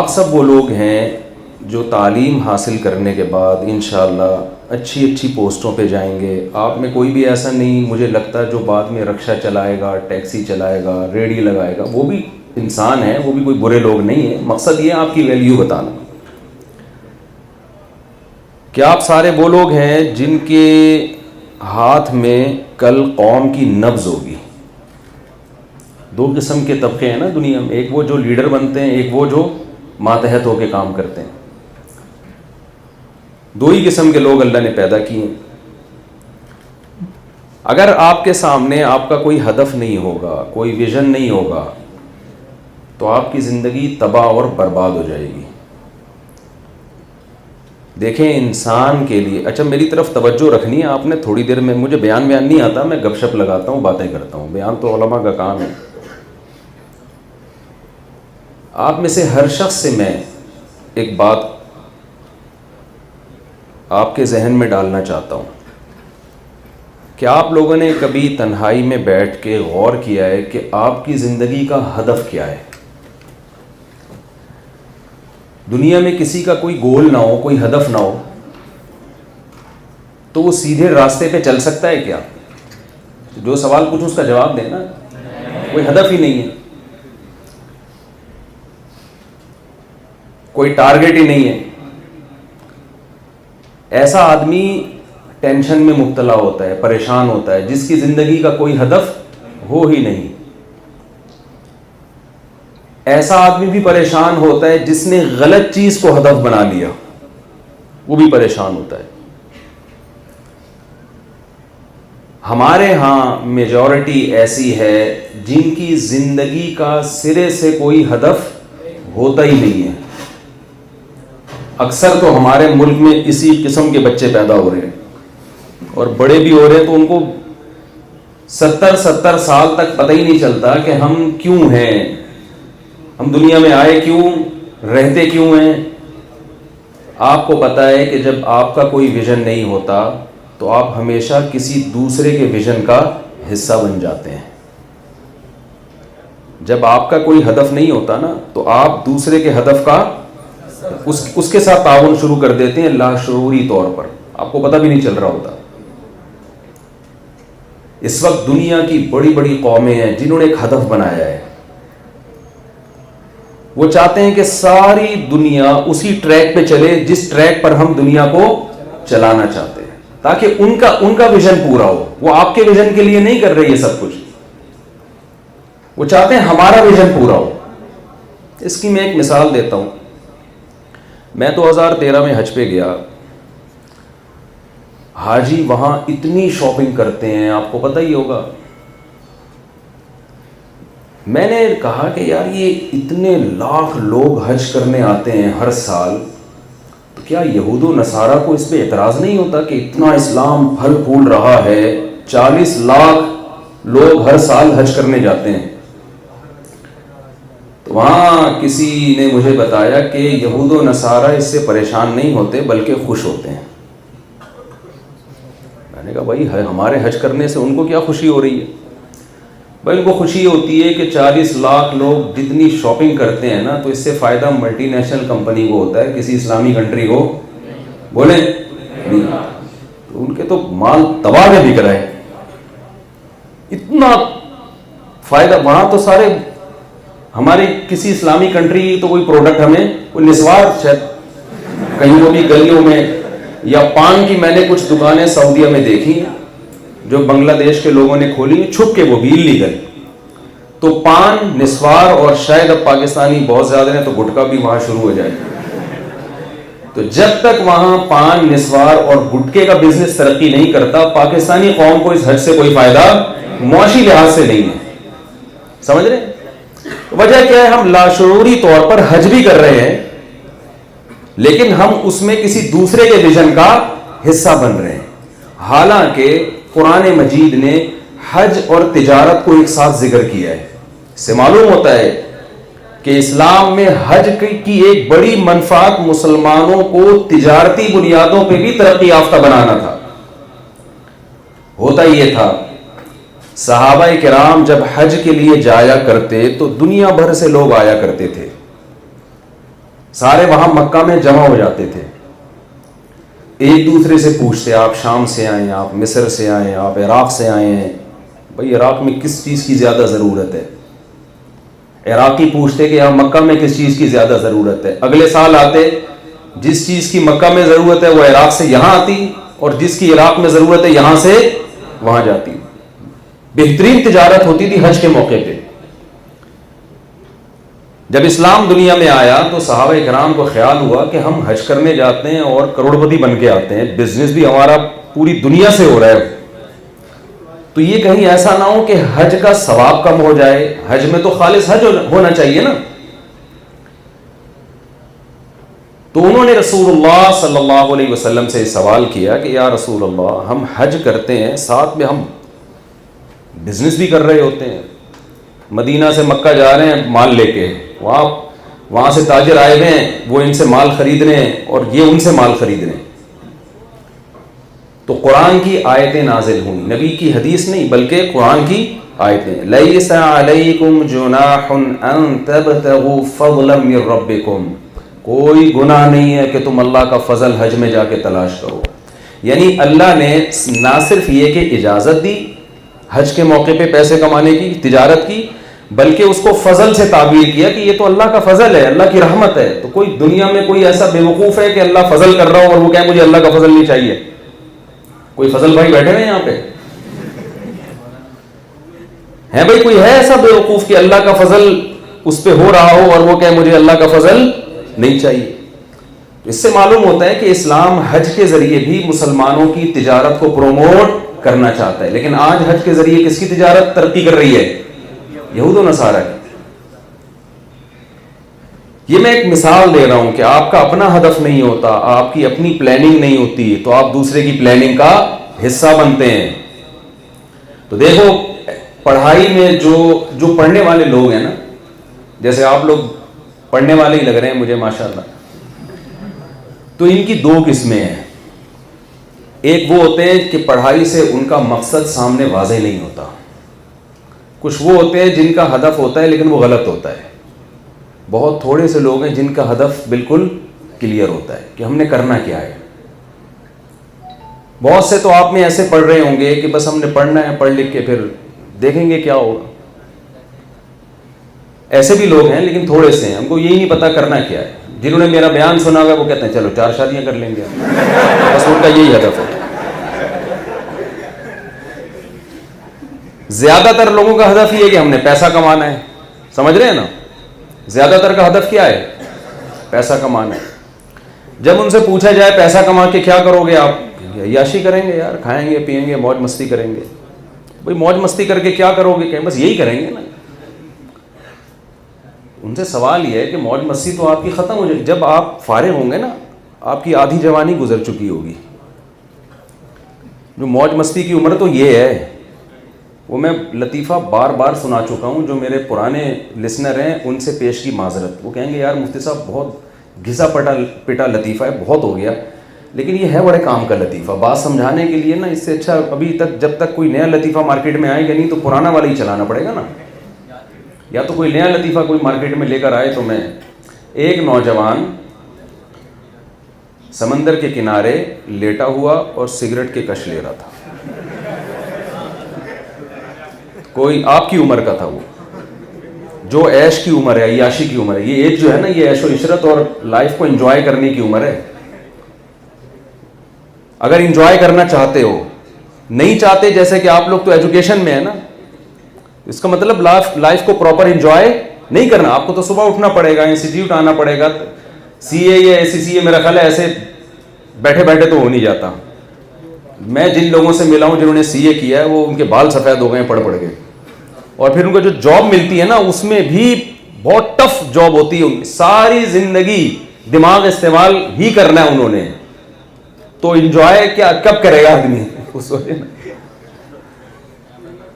آپ سب وہ لوگ ہیں جو تعلیم حاصل کرنے کے بعد انشاءاللہ اچھی اچھی پوسٹوں پہ جائیں گے. آپ میں کوئی بھی ایسا نہیں مجھے لگتا جو بعد میں رکشہ چلائے گا, ٹیکسی چلائے گا, ریڑھی لگائے گا, وہ بھی انسان ہے, وہ بھی کوئی برے لوگ نہیں ہیں. مقصد یہ ہے آپ کی ویلیو بتانا. کیا آپ سارے وہ لوگ ہیں جن کے ہاتھ میں کل قوم کی نبض ہوگی؟ دو قسم کے طبقے ہیں نا دنیا میں, ایک وہ جو لیڈر بنتے ہیں, ایک وہ جو ماتحت ہو کے کام کرتے ہیں. دو ہی قسم کے لوگ اللہ نے پیدا کیے. اگر آپ کے سامنے آپ کا کوئی ہدف نہیں ہوگا, کوئی ویژن نہیں ہوگا, تو آپ کی زندگی تباہ اور برباد ہو جائے گی. دیکھیں انسان کے لیے, اچھا میری طرف توجہ رکھنی ہے آپ نے تھوڑی دیر میں. مجھے بیان نہیں آتا, میں گپ شپ لگاتا ہوں, باتیں کرتا ہوں. بیان تو علماء کا کام ہے. آپ میں سے ہر شخص سے میں ایک بات آپ کے ذہن میں ڈالنا چاہتا ہوں. کیا آپ لوگوں نے کبھی تنہائی میں بیٹھ کے غور کیا ہے کہ آپ کی زندگی کا ہدف کیا ہے؟ دنیا میں کسی کا کوئی گول نہ ہو, کوئی ہدف نہ ہو, تو وہ سیدھے راستے پہ چل سکتا ہے کیا؟ جو سوال پوچھوں اس کا جواب دینا. کوئی ہدف ہی نہیں ہے, کوئی ٹارگٹ ہی نہیں ہے. ایسا آدمی ٹینشن میں مبتلا ہوتا ہے, پریشان ہوتا ہے, جس کی زندگی کا کوئی ہدف ہو ہی نہیں. ایسا آدمی بھی پریشان ہوتا ہے جس نے غلط چیز کو ہدف بنا لیا, وہ بھی پریشان ہوتا ہے. ہمارے ہاں میجورٹی ایسی ہے جن کی زندگی کا سرے سے کوئی ہدف ہوتا ہی نہیں ہے. اکثر تو ہمارے ملک میں اسی قسم کے بچے پیدا ہو رہے ہیں, اور بڑے بھی ہو رہے ہیں تو ان کو 70 سال تک پتہ ہی نہیں چلتا کہ ہم کیوں ہیں, ہم دنیا میں آئے کیوں, رہتے کیوں ہیں. آپ کو پتہ ہے کہ جب آپ کا کوئی ویژن نہیں ہوتا تو آپ ہمیشہ کسی دوسرے کے ویژن کا حصہ بن جاتے ہیں. جب آپ کا کوئی ہدف نہیں ہوتا نا تو آپ دوسرے کے ہدف کا اس کے ساتھ تعاون شروع کر دیتے ہیں لاشعوری طور پر, آپ کو پتہ بھی نہیں چل رہا ہوتا. اس وقت دنیا کی بڑی بڑی قومیں ہیں جنہوں نے ایک ہدف بنایا ہے. وہ چاہتے ہیں کہ ساری دنیا اسی ٹریک پہ چلے جس ٹریک پر ہم دنیا کو چلانا چاہتے ہیں, تاکہ ان کا ویژن پورا ہو. وہ آپ کے ویژن کے لیے نہیں کر رہے یہ سب کچھ, وہ چاہتے ہیں ہمارا ویژن پورا ہو. اس کی میں ایک مثال دیتا ہوں. میں 2013 میں حج پہ گیا. حاجی وہاں اتنی شاپنگ کرتے ہیں, آپ کو پتہ ہی ہوگا. میں نے کہا کہ یار یہ اتنے لاکھ لوگ حج کرنے آتے ہیں ہر سال, تو کیا یہود و نصارہ کو اس پہ اعتراض نہیں ہوتا کہ اتنا اسلام پھل پھول رہا ہے, 40 لاکھ لوگ ہر سال حج کرنے جاتے ہیں. تو وہاں کسی نے مجھے بتایا کہ یہود و نصارہ اس سے پریشان نہیں ہوتے بلکہ خوش ہوتے ہیں. میں نے کہا بھائی ہمارے حج کرنے سے ان کو کیا خوشی ہو رہی ہے؟ بھائی ان کو خوشی ہوتی ہے کہ 40 لاکھ لوگ جتنی شاپنگ کرتے ہیں نا, تو اس سے فائدہ ملٹی نیشنل کمپنی کو ہوتا ہے, کسی اسلامی کنٹری کو بولیں نہیں. تو ان کے تو مال تباہ میں بک رہا ہے, اتنا فائدہ. وہاں تو سارے ہماری کسی اسلامی کنٹری تو کوئی پروڈکٹ ہمیں کوئی نسوار شاید کہیں وہ بھی گلیوں میں, یا پان کی میں نے کچھ دکانیں سعودیہ میں دیکھی جو بنگلہ دیش کے لوگوں نے کھولی ہیں چھپ کے, وہ بھی لیگل. تو پان, نسوار اور شاید اب پاکستانی بہت زیادہ ہیں تو گٹکا بھی وہاں شروع ہو جائے. تو جب تک وہاں پان, نسوار اور گٹکے کا بزنس ترقی نہیں کرتا, پاکستانی قوم کو اس حج سے کوئی فائدہ معاشی لحاظ سے نہیں ہے. سمجھ رہے ہیں وجہ کیا ہے؟ ہم لاشعوری طور پر حج بھی کر رہے ہیں لیکن ہم اس میں کسی دوسرے کے ویژن کا حصہ بن رہے ہیں. حالانکہ قرآن مجید نے حج اور تجارت کو ایک ساتھ ذکر کیا ہے. اس سے معلوم ہوتا ہے کہ اسلام میں حج کی ایک بڑی منفعت مسلمانوں کو تجارتی بنیادوں پہ بھی ترقی یافتہ بنانا تھا. ہوتا یہ تھا صحابہ کرام جب حج کے لیے جایا کرتے تو دنیا بھر سے لوگ آیا کرتے تھے. سارے وہاں مکہ میں جمع ہو جاتے تھے, ایک دوسرے سے پوچھتے آپ شام سے آئے ہیں, آپ مصر سے آئے ہیں, آپ عراق سے آئے ہیں, بھئی عراق میں کس چیز کی زیادہ ضرورت ہے. عراقی پوچھتے کہ یہاں مکہ میں کس چیز کی زیادہ ضرورت ہے. اگلے سال آتے, جس چیز کی مکہ میں ضرورت ہے وہ عراق سے یہاں آتی, اور جس کی عراق میں ضرورت ہے یہاں سے وہاں جاتی. بہترین تجارت ہوتی تھی حج کے موقع پہ. جب اسلام دنیا میں آیا تو صحابہ کرام کو خیال ہوا کہ ہم حج کرنے جاتے ہیں اور کروڑپتی بن کے آتے ہیں, بزنس بھی ہمارا پوری دنیا سے ہو رہا ہے, تو یہ کہیں ایسا نہ ہو کہ حج کا ثواب کم ہو جائے. حج میں تو خالص حج ہونا چاہیے نا. تو انہوں نے رسول اللہ صلی اللہ علیہ وسلم سے سوال کیا کہ یا رسول اللہ, ہم حج کرتے ہیں, ساتھ میں ہم بزنس بھی کر رہے ہوتے ہیں, مدینہ سے مکہ جا رہے ہیں مال لے کے, وہاں سے تاجر آئے ہوئے ہیں, وہ ان سے مال خرید رہے ہیں اور یہ ان سے مال خرید رہے ہیں. تو قرآن کی آیتیں نازل ہوئی, نبی کی حدیث نہیں بلکہ قرآن کی آیتیں. لیس علیکم جناح ان تبتغوا فضلا من ربکم, کوئی گناہ نہیں ہے کہ تم اللہ کا فضل حج میں جا کے تلاش کرو. یعنی اللہ نے نہ صرف یہ کہ اجازت دی حج کے موقع پہ پیسے کمانے کی, تجارت کی, بلکہ اس کو فضل سے تعبیر کیا کہ یہ تو اللہ کا فضل ہے, اللہ کی رحمت ہے. تو کوئی دنیا میں کوئی ایسا بے وقوف ہے کہ اللہ فضل کر رہا ہو اور وہ کہے مجھے اللہ کا فضل نہیں چاہیے؟ کوئی فضل بھائی بیٹھے ہوئے یہاں پہ ہیں بھائی؟ کوئی ہے ایسا بے وقوف کہ اللہ کا فضل اس پہ ہو رہا ہو اور وہ کہے مجھے اللہ کا فضل نہیں چاہیے؟ اس سے معلوم ہوتا ہے کہ اسلام حج کے ذریعے بھی مسلمانوں کی تجارت کو پروموٹ کرنا چاہتا ہے. لیکن آج حج کے ذریعے کس کی تجارت ترقی کر رہی ہے؟ یہود و نصارہ کی. یہ میں ایک مثال دے رہا ہوں کہ آپ کا اپنا ہدف نہیں ہوتا, آپ کی اپنی پلاننگ نہیں ہوتی, تو آپ دوسرے کی پلاننگ کا حصہ بنتے ہیں. تو دیکھو پڑھائی میں جو پڑھنے والے لوگ ہیں نا, جیسے آپ لوگ پڑھنے والے ہی لگ رہے ہیں مجھے ماشاءاللہ, تو ان کی دو قسمیں ہیں. ایک وہ ہوتے ہیں کہ پڑھائی سے ان کا مقصد سامنے واضح نہیں ہوتا, کچھ وہ ہوتے ہیں جن کا ہدف ہوتا ہے لیکن وہ غلط ہوتا ہے. بہت تھوڑے سے لوگ ہیں جن کا ہدف بالکل کلیئر ہوتا ہے کہ ہم نے کرنا کیا ہے. بہت سے تو آپ میں ایسے پڑھ رہے ہوں گے کہ بس ہم نے پڑھنا ہے, پڑھ لکھ کے پھر دیکھیں گے کیا ہوگا. ایسے بھی لوگ ہیں لیکن تھوڑے سے ہیں, ہم کو یہی نہیں پتا کرنا کیا ہے. جنہوں نے میرا بیان سنا ہوا وہ کہتے ہیں چلو 4 شادیاں کر لیں گے, بس ان کا یہی ہدف ہے. زیادہ تر لوگوں کا ہدف یہ ہے کہ ہم نے پیسہ کمانا ہے. سمجھ رہے ہیں نا, زیادہ تر کا ہدف کیا ہے؟ پیسہ کمانا ہے. جب ان سے پوچھا جائے پیسہ کما کے کیا کرو گے آپ, عیاشی کریں گے یار, کھائیں گے پیئیں گے موج مستی کریں گے. بھئی موج مستی کر کے کیا کرو گے؟ کہ بس یہی کریں گے نا. ان سے سوال یہ ہے کہ موج مستی تو آپ کی ختم ہو جائے گی جب آپ فارغ ہوں گے نا, آپ کی آدھی جوانی گزر چکی ہوگی. جو موج مستی کی عمر تو یہ ہے, وہ میں لطیفہ بار بار سنا چکا ہوں. جو میرے پرانے لسنر ہیں ان سے پیش کی معذرت. وہ کہیں گے یار مفتی صاحب بہت گھسا پٹا لطیفہ ہے, بہت ہو گیا, لیکن یہ ہے بڑے کام کا لطیفہ. بات سمجھانے کے لیے نا, اس سے اچھا ابھی تک جب تک کوئی نیا لطیفہ مارکیٹ میں آئے گا نہیں تو پرانا والا ہی چلانا پڑے گا نا. یا تو کوئی نیا لطیفہ کوئی مارکیٹ میں لے کر آئے. تو میں ایک نوجوان سمندر کے کنارے لیٹا ہوا اور سگریٹ کے کش لے رہا تھا. کوئی آپ کی عمر کا تھا, وہ جو عیش کی عمر ہے, عیاشی کی عمر ہے. یہ ایج جو ہے نا, یہ عیش و عشرت اور لائف کو انجوائے کرنے کی عمر ہے. اگر انجوائے کرنا چاہتے ہو, نہیں چاہتے جیسے کہ آپ لوگ تو ایجوکیشن میں ہے نا, اس کا مطلب لائف کو پراپر انجوائے نہیں کرنا. آپ کو تو صبح اٹھنا پڑے گا, انسٹیٹیوٹ آنا پڑے گا. سی اے یا سی اے میرا خیال ہے ایسے بیٹھے بیٹھے تو ہو نہیں جاتا. میں جن لوگوں سے ملا ہوں جنہوں نے سی اے کیا ہے, وہ ان کے بال سفید ہو گئے پڑھ کے. اور پھر ان کو جو جاب ملتی ہے نا, اس میں بھی بہت ٹف جاب ہوتی ہے. ساری زندگی دماغ استعمال ہی کرنا ہے انہوں نے, تو انجوائے کیا کب کرے گا آدمی اس وجہ.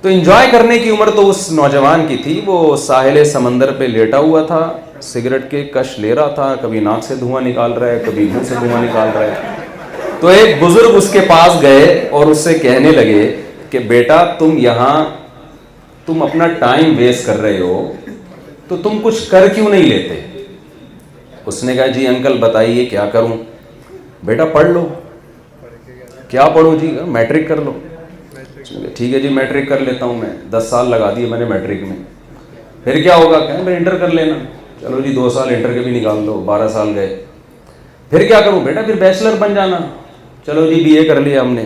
تو انجوائے کرنے کی عمر تو اس نوجوان کی تھی. وہ ساحل سمندر پہ لیٹا ہوا تھا, سگریٹ کے کش لے رہا تھا, کبھی ناک سے دھواں نکال رہا ہے, کبھی منہ سے دھواں نکال رہا ہے. تو ایک بزرگ اس کے پاس گئے اور اس سے کہنے لگے کہ بیٹا تم اپنا ٹائم ویسٹ کر رہے ہو, تو تم کچھ کر کیوں نہیں لیتے؟ اس نے کہا جی انکل بتائیے کیا کروں. بیٹا پڑھ لو. کیا پڑھوں جی؟ میٹرک کر لو. ٹھیک ہے جی میٹرک کر لیتا ہوں میں. 10 سال لگا دیے میں نے میٹرک میں. پھر کیا ہوگا؟ کہ میں انٹر کر لینا. چلو جی 2 سال انٹر کے بھی نکال دو, 12 سال گئے. پھر کیا کروں؟ بیٹا پھر بیچلر بن جانا. چلو جی BA کر لیا ہم نے.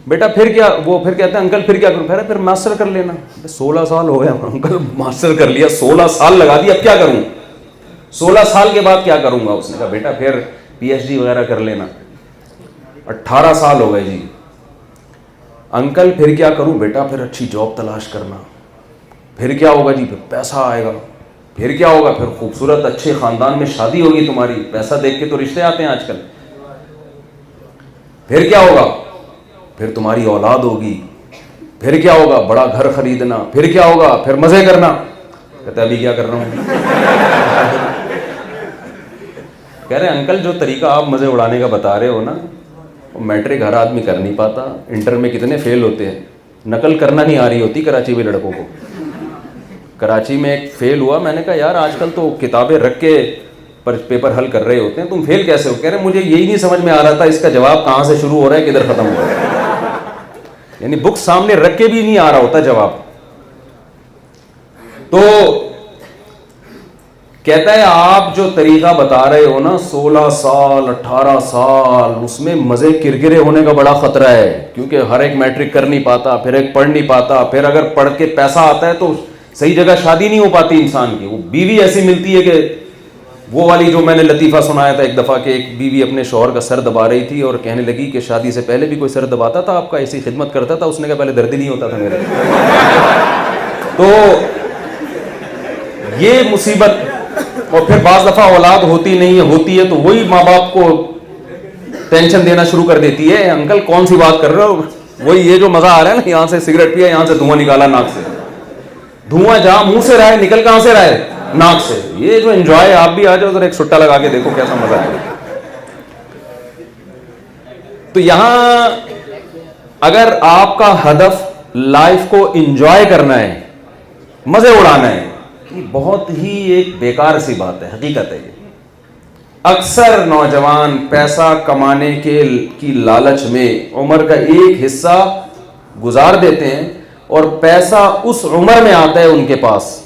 بیٹا پھر کیا؟ وہ پھر کہتے ہیں انکل پھر کیا کروں؟ پھر ماسٹر کر لینا. 16 سال ہو گیا انکل, ماسٹر کر لیا, 16 سال لگا دیا, اب کیا کروں؟ 16 سال کے بعد کیا کروں گا؟ اس نے کہا بیٹا پھر PhD وغیرہ کر لینا. 18 سال ہو گئے جی. انکل پھر کیا کروں؟ بیٹا پھر اچھی جاب تلاش کرنا. پھر کیا ہوگا جی؟ پھر پیسہ آئے گا. پھر کیا ہوگا؟ پھر خوبصورت اچھے خاندان میں شادی ہوگی تمہاری. پیسہ دیکھ کے تو رشتے آتے ہیں آج کل. پھر کیا ہوگا؟ پھر تمہاری اولاد ہوگی. پھر کیا ہوگا؟ بڑا گھر خریدنا. پھر کیا ہوگا؟ پھر مزے کرنا. کہتے ابھی کیا کر رہا ہوں. کہہ رہے انکل جو طریقہ آپ مزے اڑانے کا بتا رہے ہو نا, میٹرک ہر آدمی کر نہیں پاتا. انٹر میں کتنے فیل ہوتے ہیں, نقل کرنا نہیں آ رہی ہوتی کراچی میں لڑکوں کو. کراچی میں ایک فیل ہوا, میں نے کہا یار آج کل تو کتابیں رکھ کے پیپر حل کر رہے ہوتے ہیں, تم فیل کیسے ہو؟ کہہ رہے مجھے یہی نہیں سمجھ میں آ رہا تھا اس کا جواب کہاں سے شروع ہو رہا ہے کدھر ختم ہو رہا ہے. یعنی بک سامنے رکھ کے بھی نہیں آ رہا ہوتا جواب. تو کہتا ہے آپ جو طریقہ بتا رہے ہو نا 16 سال 18 سال, اس میں مزے کرکرے ہونے کا بڑا خطرہ ہے, کیونکہ ہر ایک میٹرک کر نہیں پاتا, پھر ایک پڑھ نہیں پاتا, پھر اگر پڑھ کے پیسہ آتا ہے تو صحیح جگہ شادی نہیں ہو پاتی انسان کی. وہ بیوی ایسی ملتی ہے کہ وہ والی جو میں نے لطیفہ سنایا تھا ایک دفعہ کہ ایک بیوی اپنے شوہر کا سر دبا رہی تھی اور کہنے لگی کہ شادی سے پہلے بھی کوئی سر دباتا تھا آپ کا, ایسی خدمت کرتا تھا؟ اس نے کہا پہلے درد ہی نہیں ہوتا تھا میرے. تو یہ مصیبت. اور پھر بعض دفعہ اولاد ہوتی نہیں ہے, ہوتی ہے تو وہی ماں باپ کو ٹینشن دینا شروع کر دیتی ہے. انکل کون سی بات کر رہے ہو؟ وہی یہ جو مزہ آ رہا ہے نا, یہاں سے سگریٹ پیا, یہاں سے دھواں نکالا ناک سے. دھواں جہاں منہ سے رہا ہے نکل کہاں سے رہا ہے؟ ناک سے. یہ جو انجوائے, آپ بھی آ جاؤ ذرا ایک سٹا لگا کے دیکھو کیسا مزہ آئے. تو یہاں اگر آپ کا ہدف لائف کو انجوائے کرنا ہے, مزے اڑانا ہے, یہ بہت ہی ایک بیکار سی بات ہے. حقیقت ہے یہ. اکثر نوجوان پیسہ کمانے کی لالچ میں عمر کا ایک حصہ گزار دیتے ہیں, اور پیسہ اس عمر میں آتا ہے ان کے پاس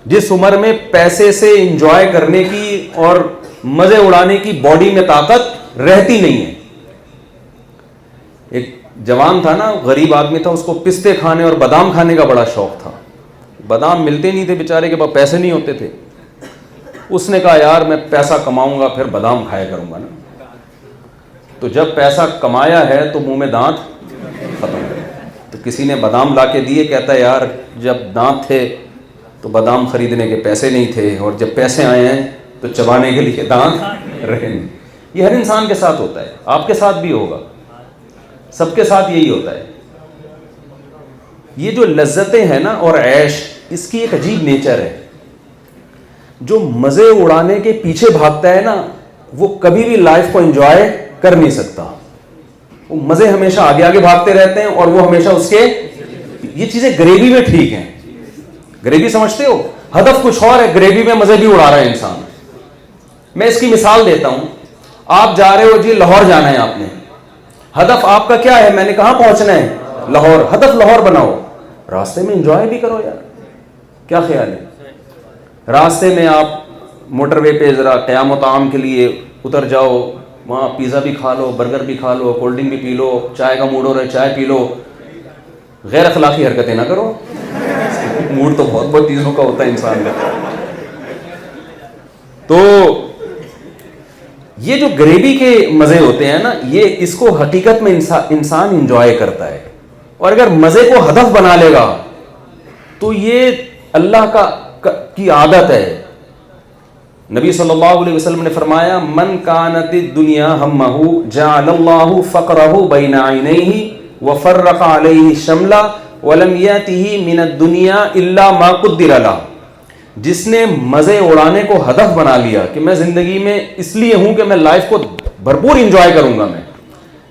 جس عمر میں پیسے سے انجوائے کرنے کی اور مزے اڑانے کی باڈی میں طاقت رہتی نہیں ہے. ایک جوان تھا نا, غریب آدمی تھا, اس کو پستے کھانے اور بادام کھانے کا بڑا شوق تھا. بادام ملتے نہیں تھے بیچارے کے پاس, پیسے نہیں ہوتے تھے. اس نے کہا یار میں پیسہ کماؤں گا پھر بادام کھایا کروں گا نا. تو جب پیسہ کمایا ہے تو منہ میں دانت ختم ہو گئے. تو کسی نے بادام لا کے دیے, کہتا ہے یار جب دانت تھے تو بادام خریدنے کے پیسے نہیں تھے, اور جب پیسے آئے ہیں تو چبانے کے لیے دانت رہے نہیں. یہ ہر انسان کے ساتھ ہوتا ہے, آپ کے ساتھ بھی ہوگا, سب کے ساتھ یہی ہوتا ہے. یہ جو لذتیں ہیں نا اور عیش, اس کی ایک عجیب نیچر ہے. جو مزے اڑانے کے پیچھے بھاگتا ہے نا, وہ کبھی بھی لائف کو انجوائے کر نہیں سکتا. وہ مزے ہمیشہ آگے آگے بھاگتے رہتے ہیں, اور وہ ہمیشہ اس کے, یہ چیزیں گریوی میں ٹھیک ہیں. گریوی سمجھتے ہو, ہدف کچھ اور ہے, گریوی میں مزے بھی اڑا رہا ہے انسان. میں اس کی مثال دیتا ہوں. آپ جا رہے ہو جی لاہور جانا ہے آپ نے, ہدف آپ کا کیا ہے؟ میں نے کہاں پہنچنا ہے؟ لاہور. ہدف لاہور بناؤ, راستے میں انجوائے بھی کرو یار. کیا خیال ہے؟ راستے میں آپ موٹر وے پہ ذرا قیام و طعام کے لیے اتر جاؤ, وہاں پیزا بھی کھا لو, برگر بھی کھا لو, کولڈ ڈرنک بھی پی لو, چائے کا موڈ ہو رہا ہے چائے پی لو. غیر اخلاقی حرکتیں نہ کرو. موڈ تو بہت بہت چیزوں کا ہوتا ہے انسان کا. تو یہ جو گریوی کے مزے ہوتے ہیں نا, یہ اس کو حقیقت میں انسان انجوائے کرتا ہے. اور اگر مزے کو ہدف بنا لے گا تو یہ اللہ کی عادت ہے. نبی صلی اللہ علیہ وسلم نے فرمایا من کانت الدنیا ہمہ جعل اللہ فقرہ بین عینیہ وفرق علیہ شملہ ولم یأتہ من الدنیا الا ما قدر لہ. جس نے مزے اڑانے کو ہدف بنا لیا کہ میں زندگی میں اس لیے ہوں کہ میں لائف کو بھرپور انجوائے کروں گا, میں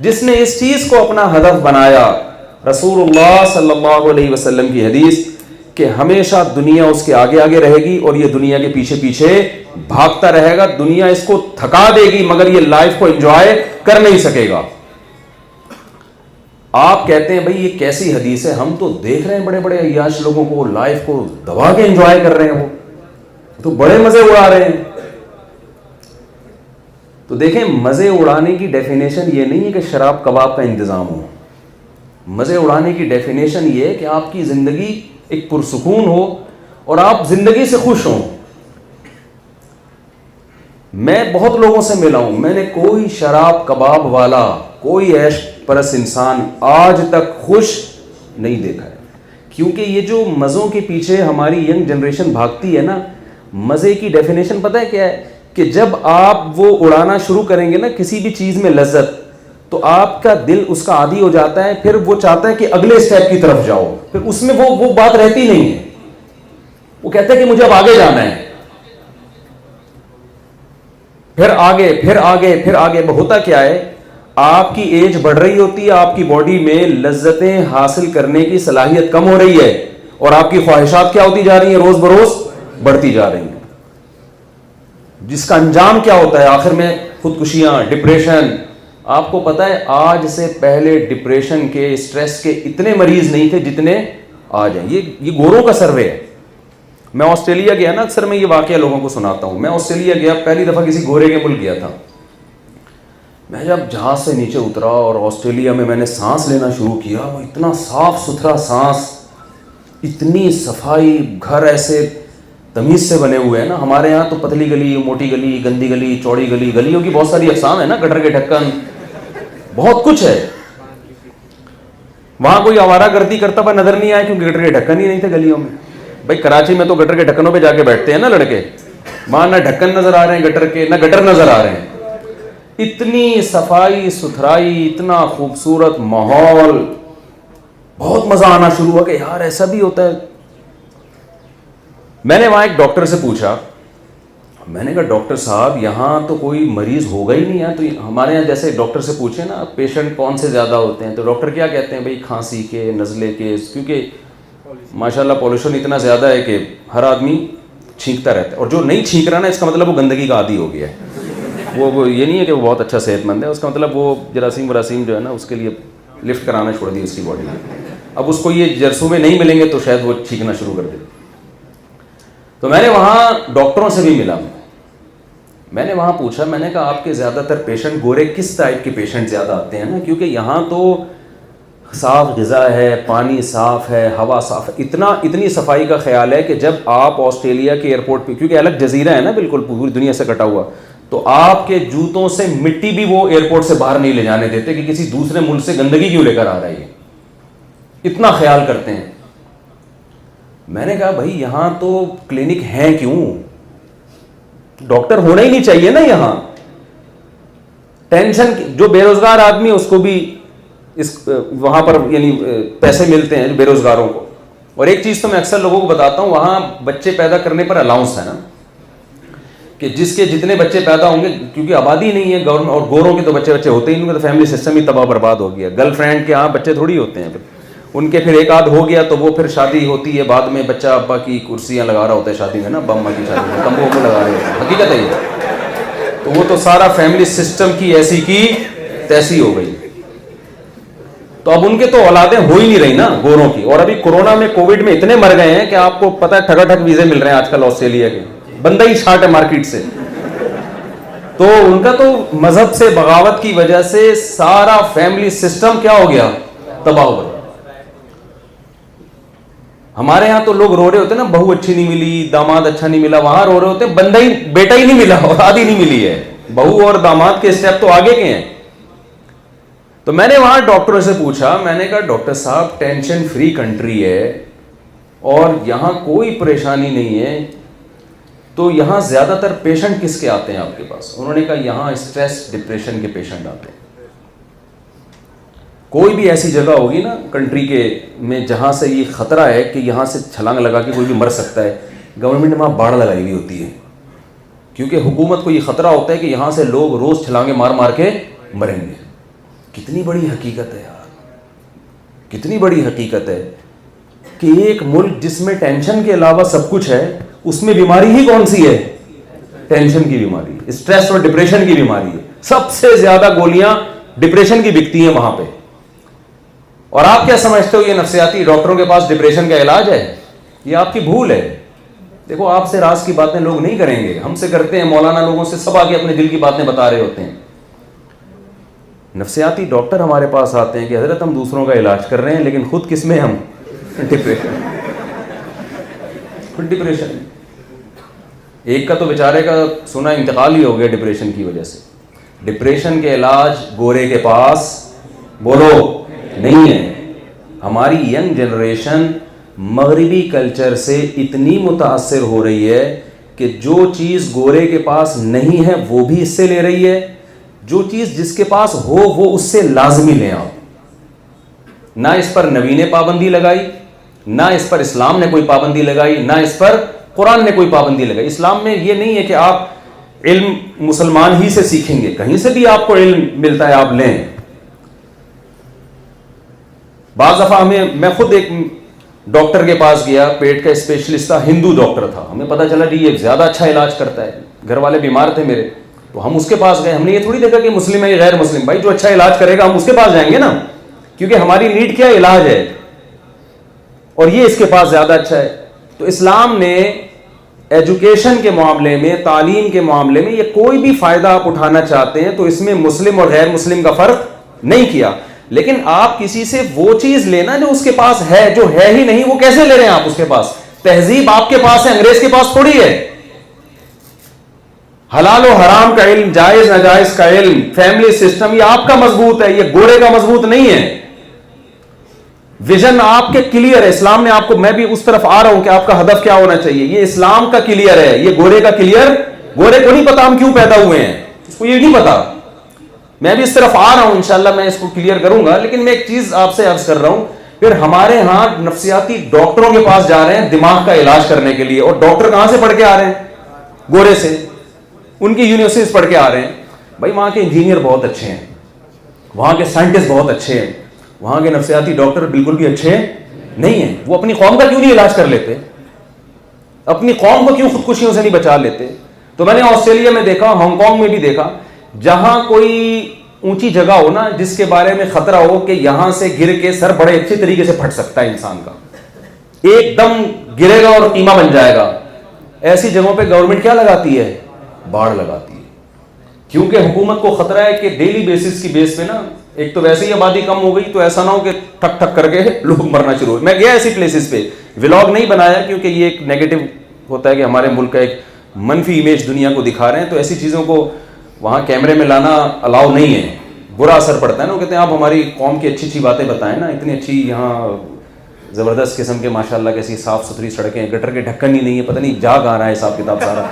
جس نے اس چیز کو اپنا ہدف بنایا, رسول اللہ صلی اللہ علیہ وسلم کی حدیث کہ ہمیشہ دنیا اس کے آگے آگے رہے گی اور یہ دنیا کے پیچھے پیچھے بھاگتا رہے گا. دنیا اس کو تھکا دے گی مگر یہ لائف کو انجوائے کر نہیں سکے گا. آپ کہتے ہیں بھائی یہ کیسی حدیث ہے, ہم تو دیکھ رہے ہیں بڑے بڑے عیاش لوگوں کو لائف کو دبا کے انجوائے کر رہے ہیں, وہ تو بڑے مزے اڑا رہے ہیں. تو دیکھیں, مزے اڑانے کی ڈیفینیشن یہ نہیں ہے کہ شراب کباب کا انتظام ہو. مزے اڑانے کی ڈیفینیشن یہ ہے کہ آپ کی زندگی ایک پرسکون ہو اور آپ زندگی سے خوش ہوں. میں بہت لوگوں سے ملا ہوں, میں نے کوئی شراب کباب والا, کوئی عیش پرست انسان آج تک خوش نہیں دیکھا ہے. کیونکہ یہ جو مزوں کے پیچھے ہماری ینگ جنریشن بھاگتی ہے نا, مزے کی ڈیفینیشن پتہ ہے کیا ہے, کہ جب آپ وہ اڑانا شروع کریں گے نا کسی بھی چیز میں لذت, تو آپ کا دل اس کا عادی ہو جاتا ہے, پھر وہ چاہتا ہے کہ اگلے اسٹیپ کی طرف جاؤ, پھر اس میں وہ بات رہتی نہیں ہے. وہ کہتا ہے کہ مجھے اب آگے جانا ہے, پھر آگے پھر آگے پھر آگے. ہوتا کیا ہے, آپ کی ایج بڑھ رہی ہوتی ہے, آپ کی باڈی میں لذتیں حاصل کرنے کی صلاحیت کم ہو رہی ہے, اور آپ کی خواہشات کیا ہوتی جا رہی ہیں, روز بروز بڑھتی جا رہی ہیں, جس کا انجام کیا ہوتا ہے آخر میں خودکشیاں, ڈپریشن. آپ کو پتا ہے آج سے پہلے ڈپریشن کے, اسٹریس کے اتنے مریض نہیں تھے جتنے آج ہیں. یہ گوروں کا سروے ہے. میں آسٹریلیا گیا نا, اکثر میں یہ واقعہ لوگوں کو سناتا ہوں. میں آسٹریلیا گیا, پہلی دفعہ کسی گورے کے ملک گیا تھا. میں جب جہاز سے نیچے اترا اور آسٹریلیا میں نے سانس لینا شروع کیا, وہ اتنا صاف ستھرا سانس, اتنی صفائی, گھر ایسے تمیز سے بنے ہوئے ہیں نا. ہمارے یہاں تو پتلی گلی, موٹی گلی, گندی گلی, چوڑی گلی, گلیوں کی بہت ساری اقسام ہے نا, گٹر کے ڈھکن, بہت کچھ ہے. وہاں کوئی آوارہ گردی کرتا ہوا نظر نہیں آیا کیونکہ گٹر کے ڈھکن ہی نہیں تھے گلیوں میں. بھائی کراچی میں تو گٹر کے ڈھکنوں پہ جا کے بیٹھتے ہیں نا لڑکے, وہاں نہ ڈھکن نظر آ رہے ہیں گٹر کے, نہ گٹر نظر آ رہے ہیں. اتنی صفائی ستھرائی, اتنا خوبصورت ماحول, بہت مزہ آنا شروع ہوا کہ یار ایسا بھی ہوتا ہے. میں نے وہاں ایک ڈاکٹر سے پوچھا, میں نے کہا ڈاکٹر صاحب یہاں تو کوئی مریض ہوگا ہی نہیں ہے, تو ہمارے یہاں جیسے ڈاکٹر سے پوچھیں نا پیشنٹ کون سے زیادہ ہوتے ہیں, تو ڈاکٹر کیا کہتے ہیں, بھائی کھانسی کے, نزلے کے, کیونکہ ماشاءاللہ پولوشن اتنا زیادہ ہے کہ ہر آدمی چھینکتا رہتا ہے, اور جو نہیں چھینک رہا نا اس کا مطلب وہ گندگی کا عادی ہو گیا ہے. وہ یہ نہیں ہے کہ وہ بہت اچھا صحت مند ہے, اس کا مطلب وہ جراثیم وراثیم جو ہے نا اس کے لیے لفٹ کرانا چھوڑ دی اس کی باڈی میں. اب اس کو یہ جرثومے نہیں ملیں گے تو شاید وہ چھینکنا شروع کر دے. تو میں نے وہاں ڈاکٹروں سے بھی ملا, میں نے وہاں پوچھا, میں نے کہا آپ کے زیادہ تر پیشنٹ گورے کس ٹائپ کے پیشنٹ زیادہ آتے ہیں نا, کیونکہ یہاں تو صاف غذا ہے, پانی صاف ہے, ہوا صاف ہے, اتنی صفائی کا خیال ہے کہ جب آپ آسٹریلیا کے ایئرپورٹ پہ, کیونکہ الگ جزیرہ ہے نا بالکل پوری دنیا سے کٹا ہوا, تو آپ کے جوتوں سے مٹی بھی وہ ایئرپورٹ سے باہر نہیں لے جانے دیتے کہ کسی دوسرے ملک سے گندگی کیوں لے کر آ رہا ہے, اتنا خیال کرتے ہیں. میں نے کہا بھائی یہاں تو کلینک ہیں کیوں, ڈاکٹر ہونا ہی نہیں چاہیے نا یہاں. ٹینشن, جو بے روزگار آدمی اس کو بھی وہاں پر یعنی پیسے ملتے ہیں بے روزگاروں کو. اور ایک چیز تو میں اکثر لوگوں کو بتاتا ہوں, وہاں بچے پیدا کرنے پر الاؤنس ہے نا, کہ جس کے جتنے بچے پیدا ہوں گے, کیونکہ آبادی نہیں ہے گورنمنٹ, اور گوروں کے تو بچے ہوتے ہی نہیں, تو فیملی سسٹم ہی تباہ برباد ہو گیا. گرل فرینڈ کے یہاں بچے تھوڑی ہوتے ہیں, ان کے پھر ایک آدھ ہو گیا تو وہ پھر شادی ہوتی ہے, بعد میں بچہ ابا کی کرسیاں لگا رہا ہوتا ہے شادی میں نا, ابا اماں کی شادی میں تمبو کو لگا رہے ہوتے ہیں, حقیقت ہے یہ. تو وہ تو سارا فیملی سسٹم کی ایسی کی تیسی ہو گئی. تو اب ان کے تو اولادیں ہو ہی نہیں رہی نا گوروں کی. اور ابھی کورونا میں کووڈ میں اتنے مر گئے ہیں کہ آپ کو پتہ ہے ٹھگا ٹھگ ویزے مل رہے ہیں آج کل آسٹریلیا کے, بندہ ہی چھاٹ ہے مارکیٹ سے. تو ان کا تو مذہب سے بغاوت کی وجہ سے سارا فیملی سسٹم کیا ہو گیا, تباہ ہو گیا. ہمارے ہاں تو لوگ رو رہے ہوتے ہیں نا, بہو اچھی نہیں ملی, داماد اچھا نہیں ملا, وہاں رو رہے ہوتے ہیں بندہ ہی, بیٹا ہی نہیں ملا, اولاد ہی نہیں ملی ہے. بہو اور داماد کے اسٹیپ تو آگے کے ہیں. تو میں نے وہاں ڈاکٹروں سے پوچھا, میں نے کہا ڈاکٹر صاحب ٹینشن فری کنٹری ہے اور یہاں کوئی پریشانی نہیں ہے, تو یہاں زیادہ تر پیشنٹ کس کے آتے ہیں آپ کے پاس؟ انہوں نے کہا یہاں اسٹریس ڈپریشن کے پیشنٹ آتے ہیں. کوئی بھی ایسی جگہ ہوگی نا کنٹری کے میں جہاں سے یہ خطرہ ہے کہ یہاں سے چھلانگ لگا کے کوئی بھی مر سکتا ہے, گورنمنٹ نے وہاں باڑ لگائی ہوئی ہوتی ہے, کیونکہ حکومت کو یہ خطرہ ہوتا ہے کہ یہاں سے لوگ روز چھلانگے مار مار کے مریں گے. کتنی بڑی حقیقت ہے یار, کتنی بڑی حقیقت ہے. کہ ایک ملک جس میں ٹینشن کے علاوہ سب کچھ ہے, اس میں بیماری ہی کون سی ہے؟ ٹینشن کی بیماری, اسٹریس اور ڈپریشن کی بیماری ہے. سب سے زیادہ گولیاں ڈپریشن کی بکتی ہیں وہاں پہ. اور آپ کیا سمجھتے ہو یہ نفسیاتی ڈاکٹروں کے پاس ڈپریشن کا علاج ہے؟ یہ آپ کی بھول ہے. دیکھو, آپ سے راز کی باتیں لوگ نہیں کریں گے, ہم سے کرتے ہیں. مولانا لوگوں سے سب آگے اپنے دل کی باتیں بتا رہے ہوتے ہیں. نفسیاتی ڈاکٹر ہمارے پاس آتے ہیں کہ حضرت ہم دوسروں کا علاج کر رہے ہیں, لیکن خود کس میں؟ ہم ڈپریشن. خود ڈپریشن. ایک کا تو بیچارے کا سنا انتقال ہی ہو گیا ڈپریشن کی وجہ سے. ڈپریشن کے علاج گورے کے پاس بولو نہیں ہے. ہماری ینگ جنریشن مغربی کلچر سے اتنی متاثر ہو رہی ہے کہ جو چیز گورے کے پاس نہیں ہے وہ بھی اس سے لے رہی ہے, جو چیز جس کے پاس ہو وہ اس سے لازمی لے آؤ. نہ اس پر نبی نے پابندی لگائی, نہ اس پر اسلام نے کوئی پابندی لگائی, نہ اس پر قرآن نے کوئی پابندی لگائی. اسلام میں یہ نہیں ہے کہ آپ علم مسلمان ہی سے سیکھیں گے, کہیں سے بھی آپ کو علم ملتا ہے آپ لیں. بعض دفعہ میں خود ایک ڈاکٹر کے پاس گیا, پیٹ کا اسپیشلسٹ تھا, ہندو ڈاکٹر تھا. ہمیں پتا چلا جی یہ زیادہ اچھا علاج کرتا ہے. گھر والے بیمار تھے میرے, تو ہم اس کے پاس گئے. ہم نے یہ تھوڑی دیکھا کہ مسلم ہے یا غیر مسلم. بھائی جو اچھا علاج کرے گا ہم اس کے پاس جائیں گے نا, کیونکہ ہماری نیڈ کیا علاج ہے, اور یہ اس کے پاس زیادہ اچھا ہے. تو اسلام نے ایجوکیشن کے معاملے میں, تعلیم کے معاملے میں, یہ کوئی بھی فائدہ آپ اٹھانا چاہتے ہیں تو اس میں مسلم اور غیر مسلم کا فرق نہیں کیا. لیکن آپ کسی سے وہ چیز لینا جو اس کے پاس ہے, جو ہے ہی نہیں وہ کیسے لے رہے ہیں آپ اس کے پاس؟ تہذیب آپ کے پاس ہے, انگریز کے پاس تھوڑی ہے. حلال و حرام کا علم, جائز ناجائز کا علم, فیملی سسٹم, یہ آپ کا مضبوط ہے, یہ گورے کا مضبوط نہیں ہے. ویژن آپ کے کلیئر ہے. اسلام نے آپ کو, میں بھی اس طرف آ رہا ہوں کہ آپ کا ہدف کیا ہونا چاہیے, یہ اسلام کا کلیئر ہے, یہ گورے کا کلیئر. گورے کو نہیں پتا ہم کیوں پیدا ہوئے ہیں, اس کو یہ نہیں پتا. میں بھی اس طرف آ رہا ہوں, انشاءاللہ میں اس کو کلیئر کروں گا. لیکن میں ایک چیز آپ سے عرض کر رہا ہوں, پھر ہمارے ہاں نفسیاتی ڈاکٹروں کے پاس جا رہے ہیں دماغ کا علاج کرنے کے لیے, اور ڈاکٹر کہاں سے پڑھ کے آ رہے ہیں؟ گورے سے, ان کی یونیورسٹیز پڑھ کے آ رہے ہیں. بھائی وہاں کے انجینئر بہت اچھے ہیں, وہاں کے سائنٹسٹ بہت اچھے ہیں, وہاں کے نفسیاتی ڈاکٹر بالکل بھی اچھے نہیں ہیں. وہ اپنی قوم کا کیوں نہیں علاج کر لیتے؟ اپنی قوم کو کیوں خودکشیوں سے نہیں بچا لیتے؟ تو میں نے آسٹریلیا میں دیکھا, ہانگ کانگ میں بھی دیکھا, جہاں کوئی اونچی جگہ ہو نا جس کے بارے میں خطرہ ہو کہ یہاں سے گر کے سر بڑے اچھے طریقے سے پھٹ سکتا ہے انسان کا, ایک دم گرے گا اور قیمہ بن جائے گا, ایسی جگہوں پہ گورنمنٹ کیا لگاتی ہے؟ باڑ لگاتی ہے. کیونکہ حکومت کو خطرہ ہے کہ ڈیلی بیسس کی بیس پہ نا, ایک تو ویسے ہی آبادی کم ہو گئی, تو ایسا نہ ہو کہ ٹھک ٹھک کر کے لوگ مرنا شروع ہو. میں گیا ایسی پلیسز پہ, ولاگ نہیں بنایا کیونکہ یہ ایک نیگیٹو ہوتا ہے کہ ہمارے ملک کا ایک منفی امیج دنیا کو دکھا رہے ہیں, تو ایسی چیزوں کو وہاں کیمرے میں لانا الاؤ نہیں ہے, برا اثر پڑتا ہے نا. وہ کہتے ہیں آپ ہماری قوم کی اچھی اچھی باتیں بتائیں نا, اتنی اچھی یہاں زبردست قسم کے ماشاءاللہ کیسی صاف ستھری سڑکیں, گٹر کے ڈھکن ہی نہیں ہے, پتہ نہیں جا کہاں رہا ہے حساب کتاب سارا.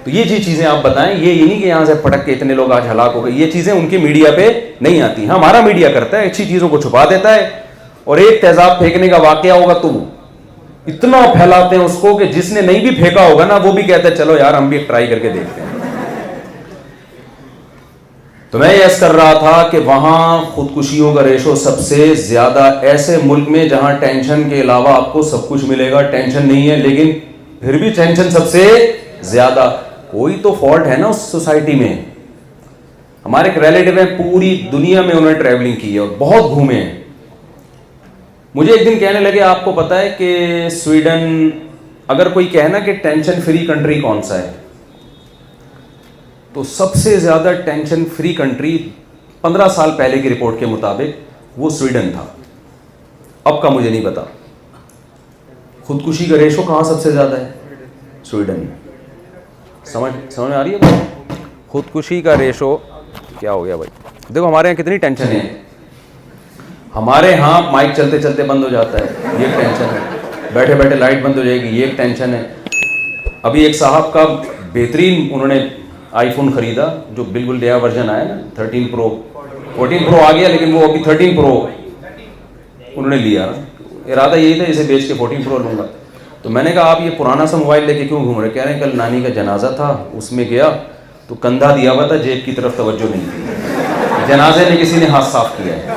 تو یہ جی چیزیں آپ بتائیں, یہ نہیں کہ یہاں سے پھٹک کے اتنے لوگ آج ہلاک ہو گئے. یہ چیزیں ان کے میڈیا پہ نہیں آتی. ہاں ہمارا میڈیا کرتا ہے, اچھی چیزوں کو چھپا دیتا ہے, اور ایک تیزاب پھینکنے کا واقعہ ہوگا تو اتنا پھیلاتے ہیں اس کو کہ جس نے نہیں بھی پھینکا ہوگا نا وہ بھی کہتے ہیں چلو یار ہم بھی ٹرائی کر کے دیکھتے ہیں. تو میں یہ عرض کر رہا تھا کہ وہاں خودکشیوں کا ریشو سب سے زیادہ, ایسے ملک میں جہاں ٹینشن کے علاوہ آپ کو سب کچھ ملے گا, ٹینشن نہیں ہے لیکن پھر بھی ٹینشن سب سے زیادہ. کوئی تو فالٹ ہے نا اس سوسائٹی میں. ہمارے ایک ریلیٹیو ہیں, پوری دنیا میں انہوں نے ٹریولنگ کی ہے اور بہت گھومے ہیں. مجھے ایک دن کہنے لگے آپ کو پتا ہے کہ سویڈن, اگر کوئی کہنا کہ ٹینشن فری کنٹری کون سا ہے, تو سب سے زیادہ ٹینشن فری کنٹری 15 سال پہلے کی رپورٹ کے مطابق وہ سویڈن تھا. اب کا مجھے نہیں پتا. خودکشی کا ریشو کہاں سب سے زیادہ ہے؟ سویڈن میں. سمجھ میں آ رہی ہے؟ خودکشی کا ریشو کیا ہو گیا بھائی؟ دیکھو ہمارے یہاں کتنی ٹینشن ہے. ہمارے ہاں مائک چلتے چلتے بند ہو جاتا ہے, یہ ایک ٹینشن ہے. بیٹھے بیٹھے لائٹ بند ہو جائے گی, یہ ایک ٹینشن ہے. ابھی ایک صاحب کا بہترین انہوں نے آئی فون خریدا, جو بالکل نیا ورژن آیا نا, 13 پرو, 14 پرو آ گیا لیکن وہ ابھی 13 پرو انہوں نے لیا. ارادہ یہی تھا اسے بیچ کے 14 پرو لوں گا. تو میں نے کہا آپ یہ پرانا سا موبائل لے کے کیوں گھوم رہے؟ کہہ رہے ہیں کل نانی کا جنازہ تھا, اس میں گیا تو کندھا دیا ہوا تھا, جیب کی طرف توجہ نہیں تھی, جنازے میں کسی نے ہاتھ صاف کیا ہے.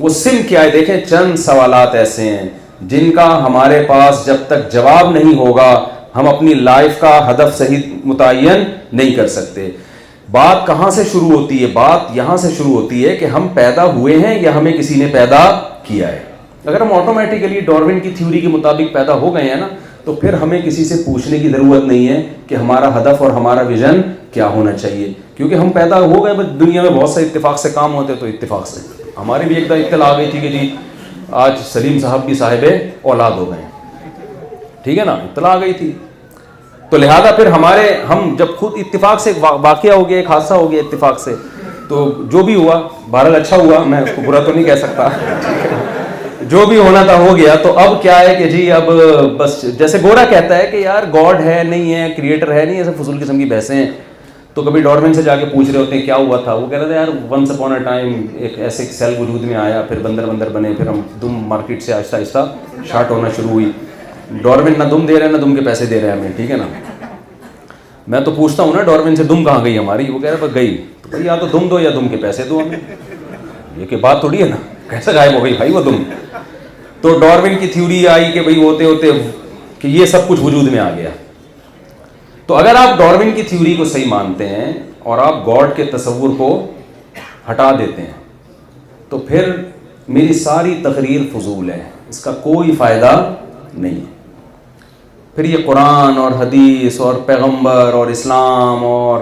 وہ سم کیا ہے؟ دیکھیں چند سوالات ایسے ہیں جن کا ہمارے پاس جب تک جواب نہیں ہوگا ہم اپنی لائف کا ہدف صحیح متعین نہیں کر سکتے. بات کہاں سے شروع ہوتی ہے؟ بات یہاں سے شروع ہوتی ہے کہ ہم پیدا ہوئے ہیں یا ہمیں کسی نے پیدا کیا ہے. اگر ہم آٹومیٹیکلی ڈارون کی تھیوری کے مطابق پیدا ہو گئے ہیں نا تو پھر ہمیں کسی سے پوچھنے کی ضرورت نہیں ہے کہ ہمارا ہدف اور ہمارا ویژن کیا ہونا چاہیے, کیونکہ ہم پیدا ہو گئے. بس دنیا میں بہت سے اتفاق سے کام ہوتے تو اتفاق سے ہماری بھی ایک اطلاع آ گئی تھی کہ جی آج سلیم صاحب بھی صاحب اولاد ہو گئے, ٹھیک ہے نا, اطلاع آ گئی تھی. تو لہذا پھر ہم جب خود اتفاق سے واقعہ ہو گیا, ایک حادثہ ہو گیا اتفاق سے, تو جو بھی ہوا بہرحال اچھا ہوا, میں اس کو برا تو نہیں کہہ سکتا, جو بھی ہونا تھا ہو گیا. تو اب کیا ہے کہ جی اب بس جیسے گورا کہتا ہے کہ یار گاڈ ہے نہیں ہے, کریٹر ہے نہیں, ایسے فضول قسم کی بحثیں ہیں. تو کبھی ڈارون سے جا کے پوچھ رہے ہوتے ہیں کیا ہوا تھا, وہ کہہ رہے تھے یار ونس اپون اے ٹائم ایک ایسے سیل وجود میں آیا, پھر بندر بنے, پھر ہم دم مارکیٹ سے آہستہ آہستہ شارٹ ہونا شروع ہوئی. ڈارون نہ دم دے رہے ہیں نہ دم کے پیسے دے رہے ہیں ہمیں, ٹھیک ہے نا. میں تو پوچھتا ہوں نا ڈارون سے دم کہاں گئی ہماری, وہ کہہ رہے بس گئی, تو یا تو دم دو یا دم کے پیسے دو ہمیں. یہ کہ بات تھوڑی ہے نا, کیسے غائب ہو گئی بھائی وہ دم. تو ڈارون کی تھیوری آئی کہ بھائی ہوتے ہوتے کہ یہ سب کچھ وجود میں آ گیا. تو اگر آپ ڈارون کی تھیوری کو صحیح مانتے ہیں اور آپ گاڈ کے تصور کو ہٹا دیتے ہیں تو پھر میری ساری تقریر فضول ہے, اس کا کوئی فائدہ نہیں ہے. پھر یہ قرآن اور حدیث اور پیغمبر اور اسلام اور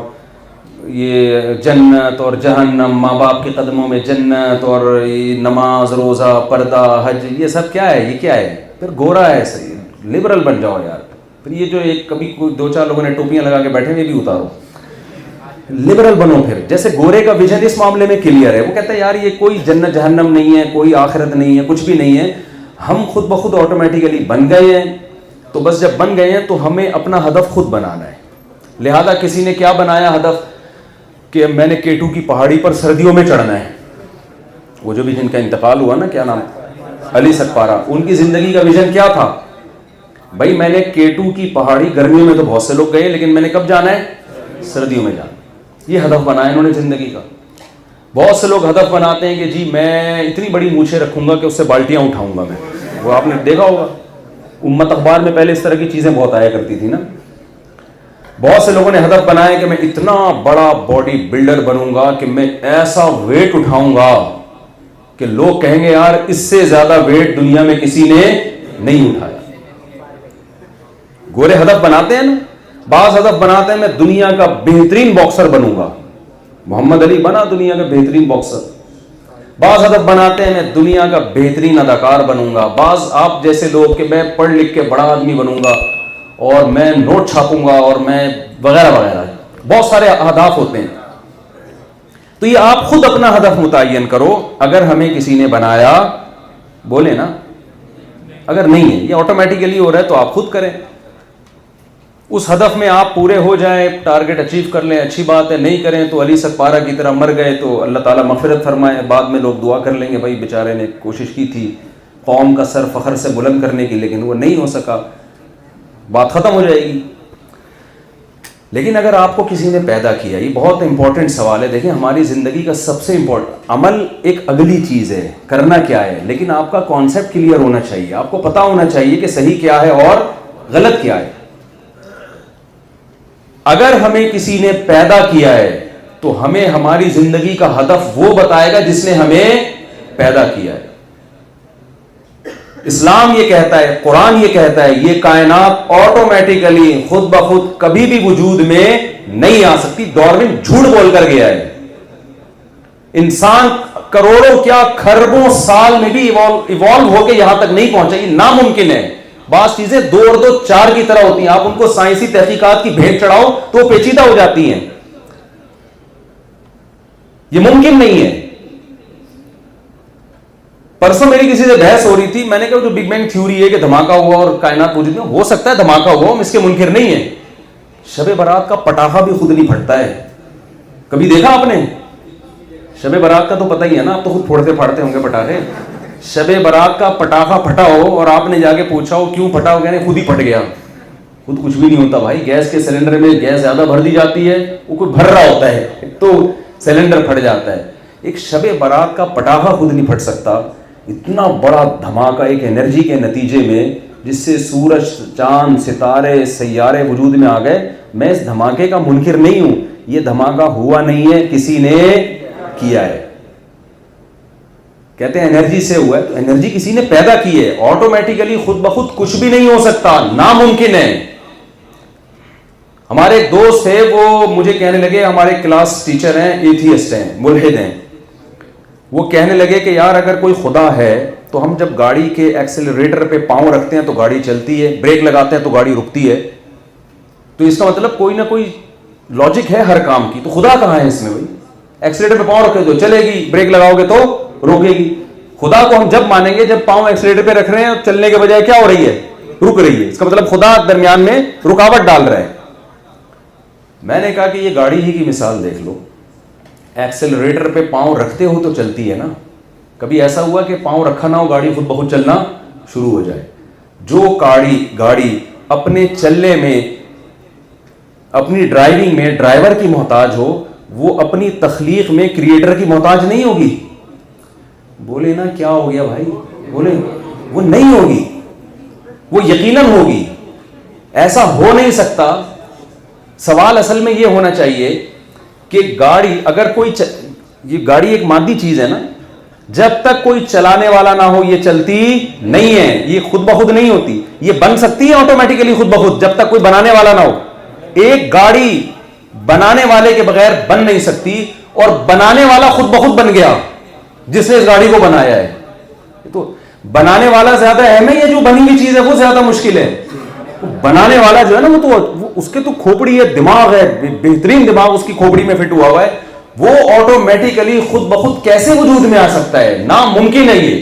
یہ جنت اور جہنم, ماں باپ کے قدموں میں جنت, اور یہ نماز روزہ پردہ حج, یہ سب کیا ہے؟ یہ کیا ہے؟ پھر گورا ہے, صحیح لبرل بن جاؤ یار. پھر یہ جو ایک کبھی دو چار لوگوں نے ٹوپیاں لگا کے بیٹھے ہوئے بھی اتارو, لبرل بنو. پھر جیسے گورے کا ویژن اس معاملے میں کلیئر ہے, وہ کہتا ہے یار یہ کوئی جنت جہنم نہیں ہے, کوئی آخرت نہیں ہے, کچھ بھی نہیں ہے, ہم خود بخود آٹومیٹیکلی بن گئے ہیں. تو بس جب بن گئے ہیں تو ہمیں اپنا ہدف خود بنانا ہے. لہذا کسی نے کیا بنایا ہدف کہ میں نے K2 کی پہاڑی پر سردیوں میں چڑھنا ہے. وہ جو بھی جن کا انتقال ہوا نا, کیا نام, علی سکپارہ, ان کی زندگی کا ویژن کیا تھا؟ بھائی میں نے K2 کی پہاڑی, گرمیوں میں تو بہت سے لوگ گئے لیکن میں نے کب جانا ہے؟ سردیوں میں جانا. یہ ہدف بنایا انہوں نے زندگی کا. بہت سے لوگ ہدف بناتے ہیں کہ جی میں اتنی بڑی مونچھیں رکھوں گا کہ اس سے بالٹیاں اٹھاؤں گا میں. وہ آپ نے دیکھا ہوگا امت اخبار میں پہلے اس طرح کی چیزیں بہت آیا کرتی تھی نا. بہت سے لوگوں نے ہدف بنایا کہ میں اتنا بڑا باڈی بلڈر بنوں گا کہ میں ایسا ویٹ اٹھاؤں گا کہ لوگ کہیں گے یار اس سے زیادہ ویٹ دنیا میں کسی نے نہیں اٹھایا. گورے ہدف بناتے ہیں نا, بعض ہدف بناتے ہیں میں دنیا کا بہترین باکسر بنوں گا, محمد علی بنا دنیا کا بہترین باکسر. بعض ہدف بناتے ہیں میں دنیا کا بہترین اداکار بنوں گا. بعض آپ جیسے لوگ کہ میں پڑھ لکھ کے بڑا آدمی بنوں گا اور میں نوٹ چھاپوں گا اور میں وغیرہ وغیرہ, بہت سارے اہداف ہوتے ہیں. تو یہ آپ خود اپنا ہدف متعین کرو. اگر ہمیں کسی نے بنایا بولے نا, اگر نہیں ہے یہ آٹومیٹیکلی ہو رہا ہے تو آپ خود کریں. اس ہدف میں آپ پورے ہو جائیں, ٹارگٹ اچیو کر لیں, اچھی بات ہے. نہیں کریں تو علی سکپارہ کی طرح مر گئے تو اللہ تعالیٰ مغفرت فرمائے. بعد میں لوگ دعا کر لیں گے بھائی بیچارے نے کوشش کی تھی قوم کا سر فخر سے بلند کرنے کی لیکن وہ نہیں ہو سکا, بات ختم ہو جائے گی. لیکن اگر آپ کو کسی نے پیدا کیا, یہ بہت امپورٹنٹ سوال ہے. دیکھیں ہماری زندگی کا سب سے امپورٹنٹ عمل ایک اگلی چیز ہے, کرنا کیا ہے, لیکن آپ کا کانسیپٹ کلیئر ہونا چاہیے. آپ کو پتا ہونا چاہیے کہ صحیح کیا ہے اور غلط کیا ہے. اگر ہمیں کسی نے پیدا کیا ہے تو ہمیں ہماری زندگی کا ہدف وہ بتائے گا جس نے ہمیں پیدا کیا ہے. اسلام یہ کہتا ہے, قرآن یہ کہتا ہے, یہ کائنات آٹومیٹیکلی خود بخود کبھی بھی وجود میں نہیں آ سکتی. ڈارون جھوٹ بول کر گیا ہے. انسان کروڑوں کیا خربوں سال میں بھی ایوالو ہو کے یہاں تک نہیں پہنچا, یہ ناممکن ہے. بعض چیزیں 2 اور 2 4 کی طرح ہوتی ہیں, آپ ان کو سائنسی تحقیقات کی بھیٹ چڑھاؤ تو وہ پیچیدہ ہو جاتی ہیں. یہ ممکن نہیں ہے. پرسوں میری کسی سے بحث ہو رہی تھی, میں نے کہا جو بگ بینگ تھیوری ہے کہ دھماکہ ہوا اور کائنات وجود میں, ہو سکتا ہے دھماکہ ہوا, ہم اس کے منکر نہیں ہیں. شب برات کا پٹاخہ بھی خود نہیں پھٹتا ہے. کبھی دیکھا آپ نے؟ شب برات کا تو پتہ ہی ہے نا, آپ تو خود پھوڑتے پھاڑتے ہوں گے پٹاخے. شب برات کا پٹاخہ پھٹا ہو اور آپ نے جا کے پوچھا ہو کیوں پھٹا ہو, کہنے خود ہی پھٹ گیا. خود کچھ بھی نہیں ہوتا بھائی. گیس کے سلنڈر میں گیس زیادہ بھر دی جاتی ہے, وہ کوئی بھر رہا ہوتا ہے تو سلنڈر پھٹ جاتا ہے. ایک شب برات کا پٹاخہ خود نہیں پھٹ سکتا، اتنا بڑا دھماکہ ایک انرجی کے نتیجے میں جس سے سورج، چاند، ستارے، سیارے وجود میں آ گئے. میں اس دھماکے کا منکر نہیں ہوں، یہ دھماکہ ہوا نہیں ہے، کسی نے کیا ہے. کہتے ہیں انرجی سے ہوا ہے، تو انرجی کسی نے پیدا کی ہے. آٹومیٹیکلی خود بخود کچھ بھی نہیں ہو سکتا، ناممکن ہے. ہمارے ایک دوست تھے، وہ مجھے کہنے لگے، ہمارے کلاس ٹیچر ہیں، ایتھیسٹ ہیں، ملحد ہیں. وہ کہنے لگے کہ یار اگر کوئی خدا ہے تو ہم جب گاڑی کے ایکسیلریٹر پہ پاؤں رکھتے ہیں تو گاڑی چلتی ہے، بریک لگاتے ہیں تو گاڑی رکتی ہے، تو اس کا مطلب کوئی نہ کوئی لاجک ہے ہر کام کی. تو خدا کہاں ہے اس میں بھائی؟ ایکسیلریٹر پہ پاؤں رکھے تو چلے گی، بریک لگاؤ گے تو روکے گی. خدا کو ہم جب مانیں گے جب پاؤں ایکسیلریٹر پہ رکھ رہے ہیں اور چلنے کے بجائے کیا ہو رہی ہے؟ رک رہی ہے. اس کا مطلب خدا درمیان میں رکاوٹ ڈال رہا ہے. میں نے کہا کہ یہ گاڑی ہی کی مثال دیکھ لو، ایکسیلریٹر پہ پاؤں رکھتے ہو تو چلتی ہے نا. کبھی ایسا ہوا کہ پاؤں رکھا نہ ہو، گاڑی خود بخود چلنا شروع ہو جائے؟ جو گاڑی اپنے چلنے میں، اپنی ڈرائیونگ میں ڈرائیور کی محتاج ہو، وہ اپنی تخلیق میں کریٹر کی محتاج نہیں ہوگی. بولے نا کیا ہو گیا بھائی؟ بولے وہ نہیں ہوگی، وہ یقیناً ہوگی. ایسا ہو نہیں سکتا. سوال اصل میں یہ ہونا چاہیے کہ گاڑی اگر یہ گاڑی ایک مادی چیز ہے نا، جب تک کوئی چلانے والا نہ ہو یہ چلتی نہیں ہے. یہ خود بخود نہیں ہوتی. یہ بن سکتی ہے آٹومیٹیکلی خود بخود جب تک کوئی بنانے والا نہ ہو. ایک گاڑی بنانے والے کے بغیر بن نہیں سکتی، اور بنانے والا خود بخود بن گیا جس نے اس گاڑی کو بنایا ہے. تو بنانے والا زیادہ اہم ہے یا جو بنی ہوئی چیز ہے وہ زیادہ مشکل ہے؟ بنانے والا جو ہے نا، وہ تو اس کے تو کھوپڑی ہے، دماغ ہے، بہترین دماغ اس کی کھوپڑی میں فٹ ہوا ہے. وہ آٹومیٹیکلی خود بخود کیسے وجود میں آ سکتا ہے؟ ناممکن ہے یہ.